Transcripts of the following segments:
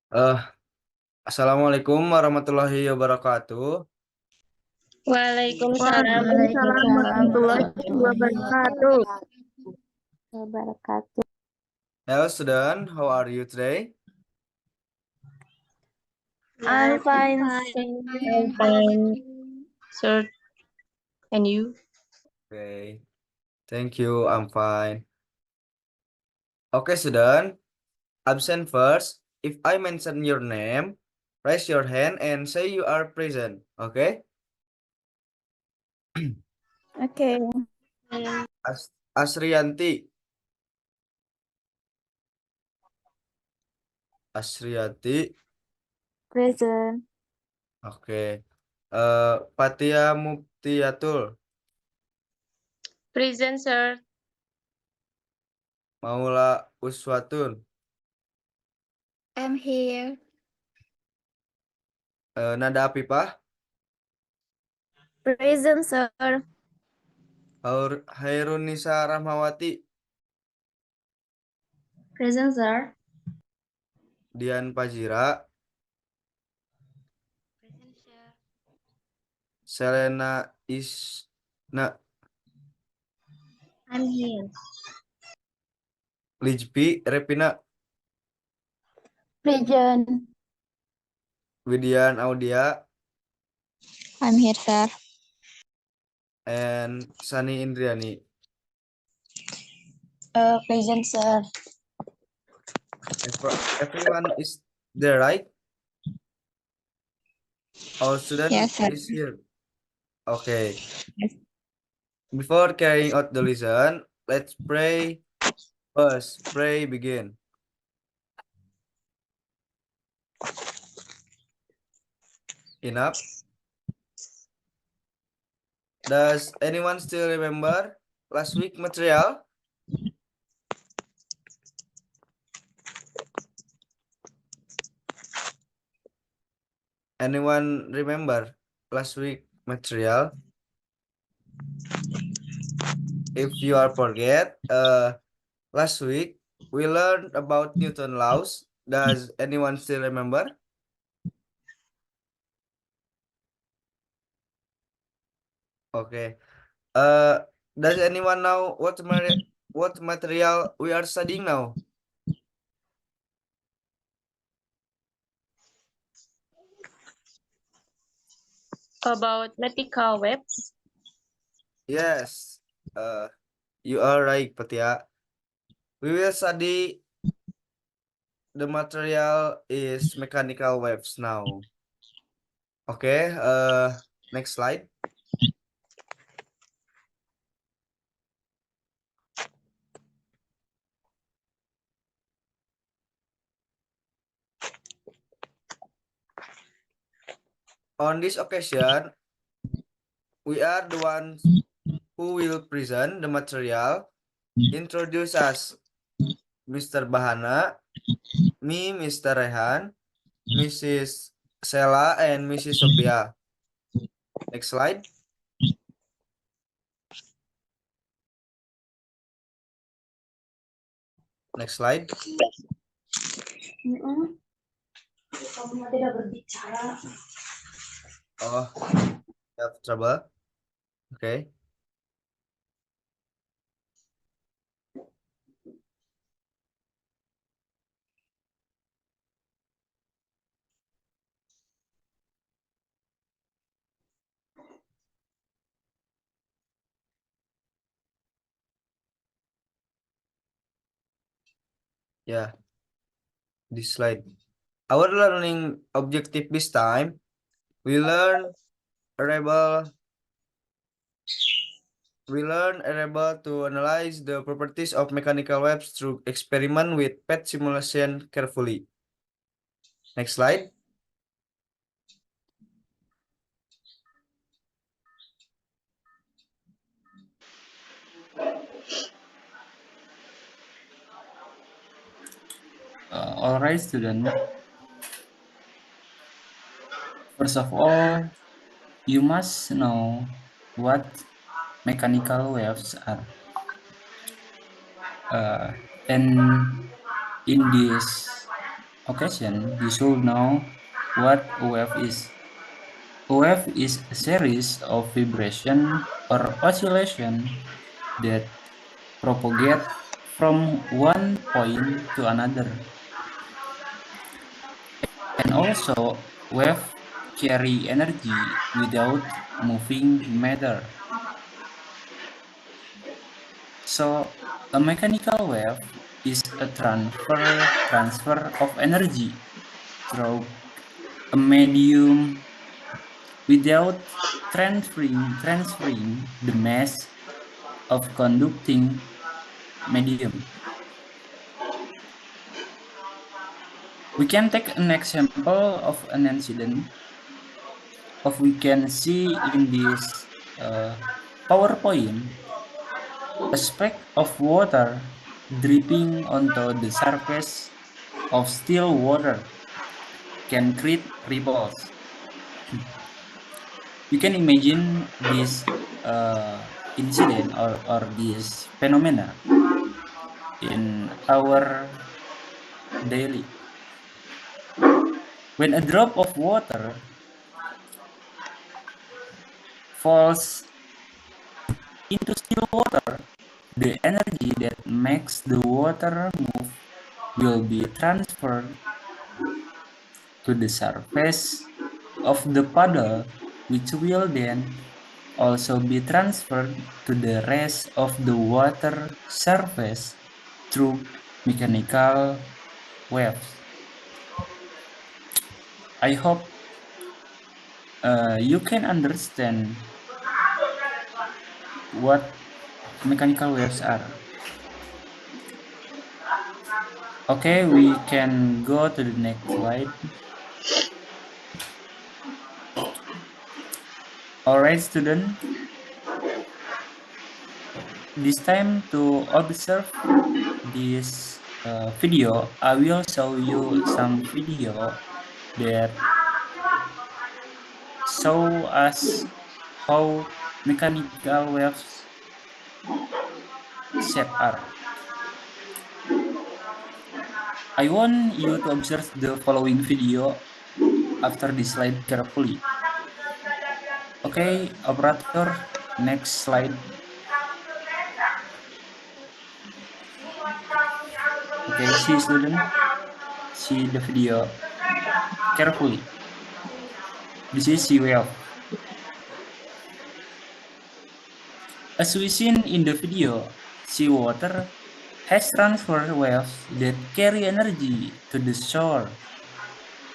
Eh, Assalamualaikum warahmatullahi wabarakatuh. Waalaikumsalam Waalaikumsalam warahmatullahi warahmatullahi wabarakatuh. wabarakatuh. Hello student, how are you today? I'm fine, sir. I'm fine, sir. And you? Okay, thank you, I'm fine. Okay, student, absent first. If I mention your name, raise your hand and say you are present. Okay? Oke. Asrianti, Asrianti. Present. Oke. Fatia Muftiatul, Present, sir. Maula Uswatun, I'm here. Nada Apipah, Present, sir. Hairunisa Rahmawati, Present, sir. Dian Pajira, Selena Isna I'm here. Lijpi Repina, Present. Widian Audia, I'm here, sir. and Sani Indriani. Present, sir. Everyone is there, right? All student Yes, sir. is here. Okay. Yes. Before carrying out the lesson, let's pray first. Pray begin. Enough. Does anyone still remember last week material? Anyone remember last week material? If you are forget, last week we learned about Newton laws. Does anyone still remember? Okay. Uh, does anyone know what material we are studying now? About medical webs. Yes. Uh, you are right, Patia. We will study the material is mechanical waves now. Okay. Next slide. On this occasion, we are the ones who will present the material. Introduce us, Mr. Bahana, me, Mr. Rehan, Mrs. Sela, and Mrs. Sophia. Next slide. Next slide. Kamu tidak berbicara. Oh, you have trouble. Okay. Yeah, this slide. Our learning objective this time, we learn able to analyze the properties of mechanical waves through experiment with PET simulation carefully. Next slide. All right, student. First of all, you must know what mechanical waves are. And in this occasion, you should know what a wave is. A wave is a series of vibration or oscillation that propagate from one point to another. And also, waves carry energy without moving matter. So, a mechanical wave is a transfer of energy through a medium without transferring the mass of conducting medium. We can take an example of an incident of we can see in this PowerPoint a speck of water dripping onto the surface of still water can create ripples. You can imagine this incident or this phenomena in our daily. When a drop of water falls into still water, the energy that makes the water move will be transferred to the surface of the puddle, which will then also be transferred to the rest of the water surface through mechanical waves. I hope you can understand what mechanical waves are. Okay, we can go to the next slide. Alright, student. This time to observe this video, I will show you some video that show us how mechanical waves shape are. I want you to observe the following video after this slide carefully. Okay, operator, next slide. Okay, see student, see the video carefully. This is sea wave. As we seen in the video, seawater has transfer waves that carry energy to the shore.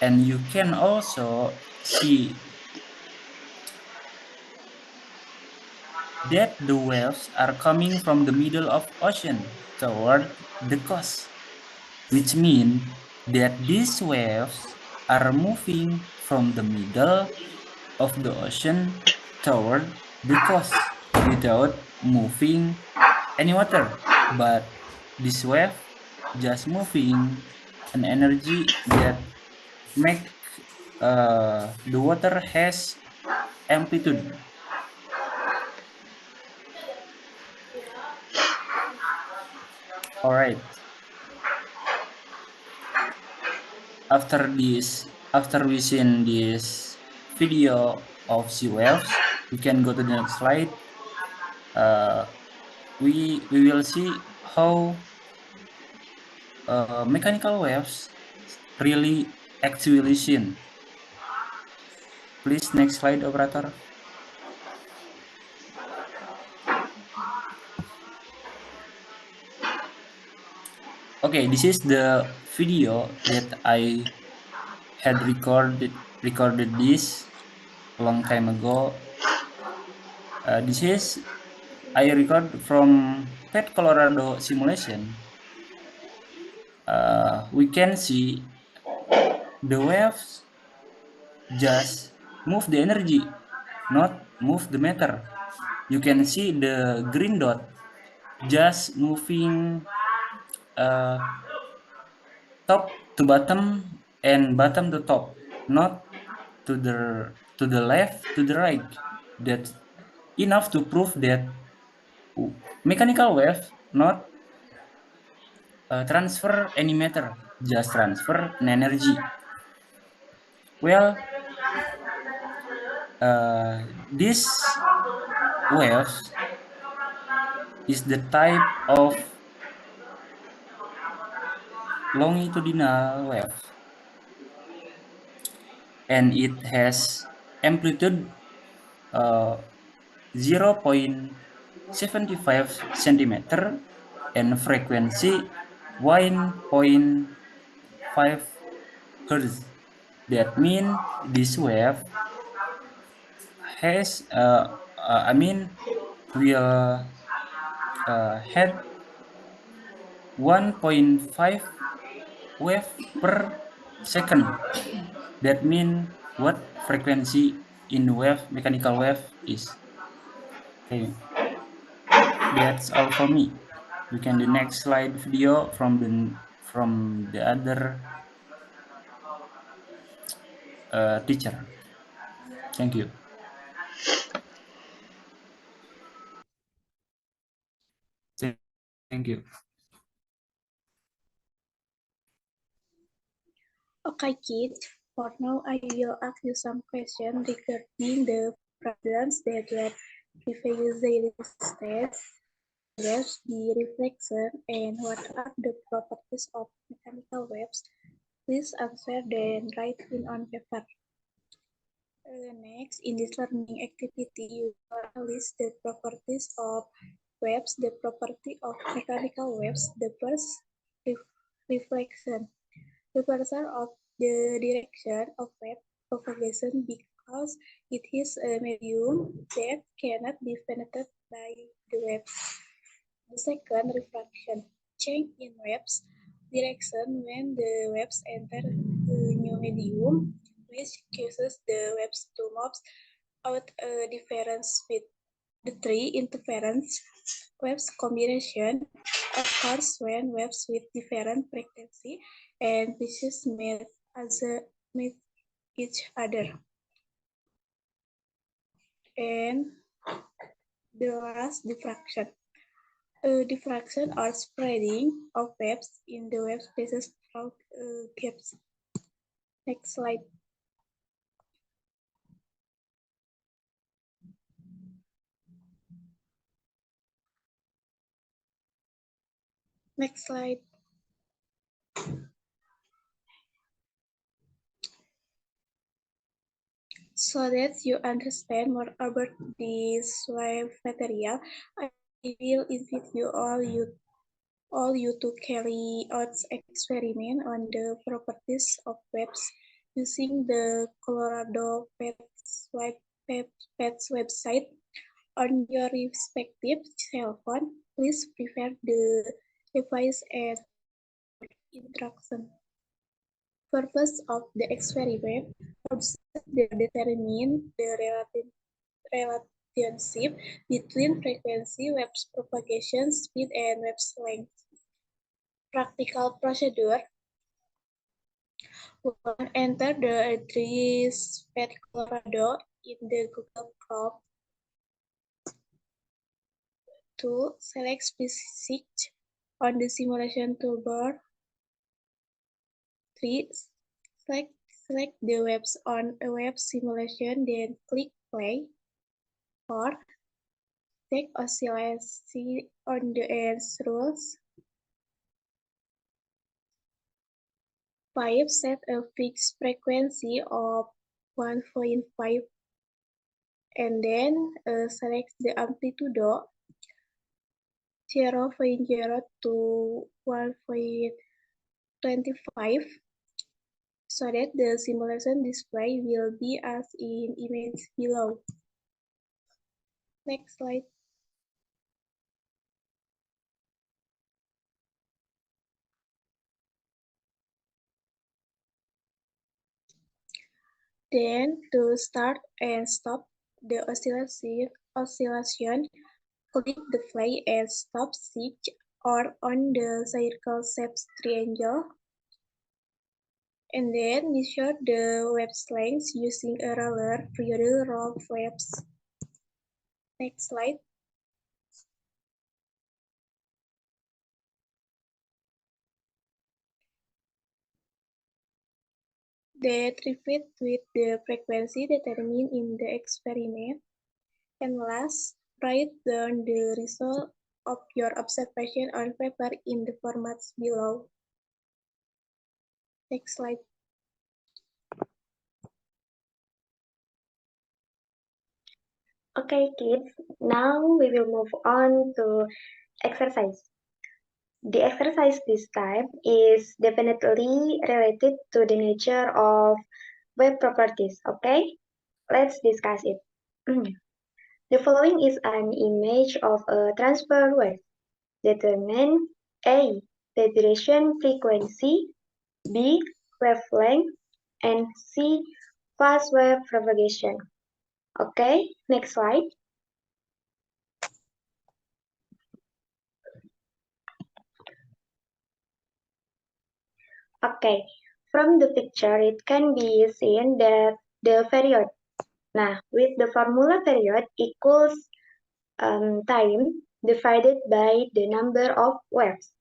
And you can also see that the waves are coming from the middle of ocean toward the coast, which means that these waves are moving from the middle of the ocean toward the coast without moving any water, but this wave just moving an energy that make the water has amplitude. All right. After we seen this video of sea waves, we can go to the next slide. We will see how mechanical waves really actually seen. Please, next slide, operator. Okay, this is the video that I had recorded this a long time ago. This is I record from PET Colorado simulation. We can see the waves just move the energy, not move the matter. You can see the green dot just moving top to bottom and bottom to top, not to the left, to the right. That's enough to prove that mechanical wave not transfer any matter, just transfer an energy. Well, this waves is the type of longitudinal wave, and it has amplitude 0.75 centimeter and frequency 1.5 hertz. That means this wave has will had 1.5 wave per second. That means what frequency in wave mechanical wave is. Okay, that's all for me. We can the next slide video from the other teacher. Thank you. Thank you. Okay, kids. For now, I will ask you some questions regarding the problems that were previously listed. Waves, the reflection, and what are the properties of mechanical waves? Please answer then write in on paper. Next, in this learning activity, you will list the properties of waves, the property of mechanical waves, the first reflection, the person of the direction of wave propagation because it is a medium that cannot be penetrated by the waves. The second, refraction, change in waves direction when the waves enter a new medium, which causes the waves to move out a different speed. The three, interference, waves combination occurs when waves with different frequency and pitches meet each other. And the last, diffraction. Diffraction or spreading of waves in the wave spaces throughout gaps. Next slide. Next slide. So that you understand more about this wave material, I will invite you to carry out experiment on the properties of waves using the Colorado Pets website on your respective cell phone. Please prepare the device and instruction. Purpose of the experiment: observe the determine the relationship between frequency, wave propagation speed, and wave length. Practical procedure: 1. Enter the address Pet Colorado in the Google Chrome. 2. Select Species on the simulation toolbar. 3. Select the waves on a web simulation, then click play. 4. Check oscillation on the ends rules. 5. Set a fixed frequency of 1.5 and then select the amplitude 0.0 to 1.25 so that the simulation display will be as in image below. Next slide. Then to start and stop the oscillation, click the play and stop switch or on the circle-shaped triangle. And then measure the wave length using a ruler period of waves. Next slide. that repeat with the frequency determined in the experiment. And last, write down the result of your observation on paper in the formats below. Next slide. Okay, kids, now we will move on to exercise. The exercise this time is definitely related to the nature of web properties, okay? Let's discuss it. The following is an image of a transfer wave. Determine A. The duration frequency, B. Wavelength, and C. Phase wave propagation. Okay, next slide. Okay, from the picture it can be seen that the period. Nah, with the formula period equals time divided by the number of waves.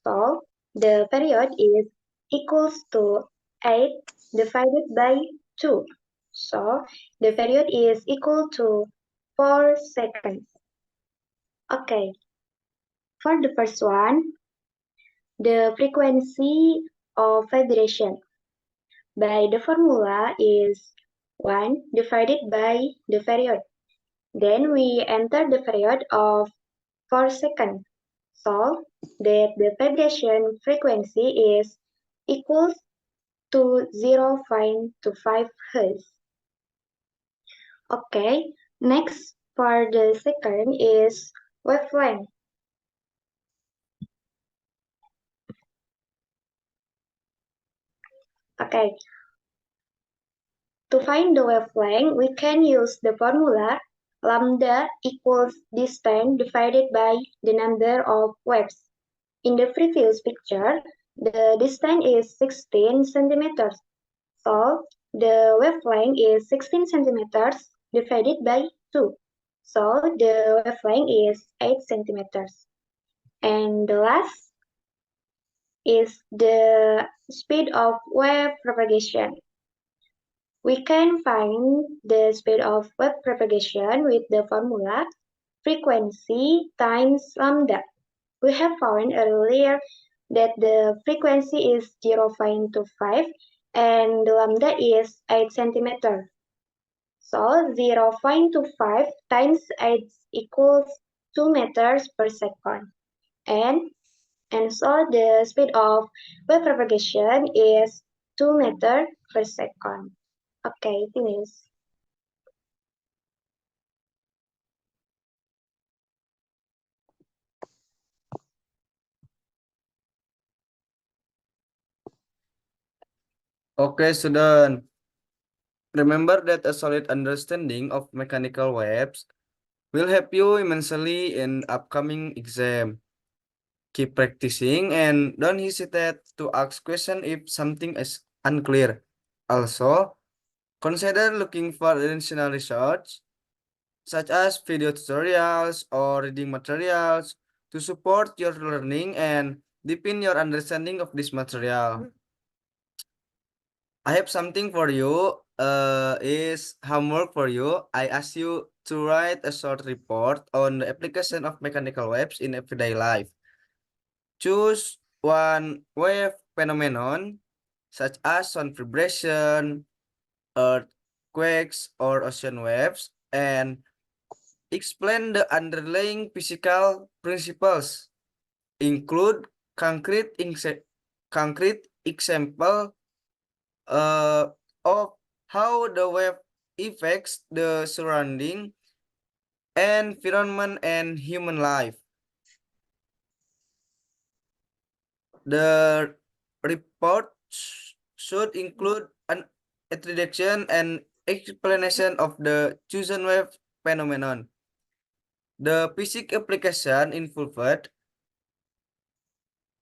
So the period is equals to 8 divided by 2. So the period is equal to 4 seconds. Okay, for the first one, the frequency of vibration by the formula is 1 divided by the period. Then we enter the period of 4 seconds. So that the vibration frequency is equals to 0.25 Hz. Okay, next for the second is wavelength. Okay, to find the wavelength, we can use the formula lambda equals distance divided by the number of waves. In the previous picture, the distance is 16 centimeters. So the wavelength is 16 centimeters divided by 2. So the wavelength is 8 centimeters. And the last is the speed of wave propagation. We can find the speed of wave propagation with the formula frequency times lambda. We have found earlier that the frequency is 0.25 and the lambda is 8 centimeters. So 0.25 times 8 equals 2 meters per second. And so the speed of wave propagation is 2 meters per second. Okay, finish. Okay, student. Remember that a solid understanding of mechanical waves will help you immensely in upcoming exam. Keep practicing and don't hesitate to ask questions if something is unclear. Also, consider looking for additional research, such as video tutorials or reading materials, to support your learning and deepen your understanding of this material. I have something for you. Is homework for you. I ask you to write a short report on the application of mechanical waves in everyday life. Choose one wave phenomenon, such as sound vibration, earthquakes, or ocean waves, and explain the underlying physical principles. Include concrete example of how the wave affects the surrounding environment and human life. The report should include an introduction and explanation of the chosen wave phenomenon, the physics application involved,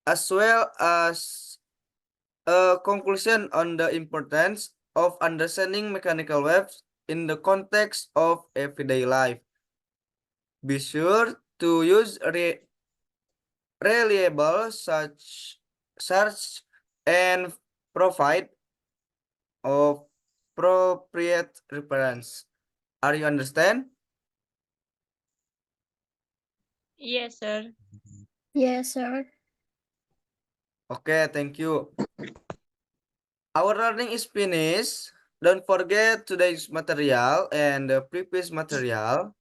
as well as a conclusion on the importance of understanding mechanical waves in the context of everyday life. Be sure to use reliable search and provide of appropriate reference. Are you understand? Yes, sir. Yes, sir. Okay, thank you. Our learning is finished. Don't forget today's material and the previous material.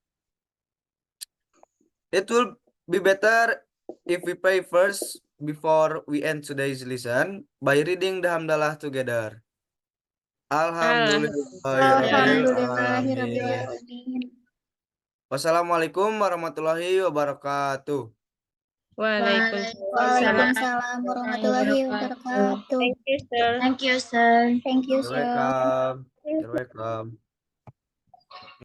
It will be better if we pray first before we end today's lesson by reading the hamdalah together. Alhamdulillahirabbil alamin. Wassalamualaikum warahmatullahi wabarakatuh. Waalaikumsalam. Waalaikumsalam warahmatullahi wabarakatuh. Thank you, sir. Thank you, sir. Thank you, You're sir. welcome. You're welcome.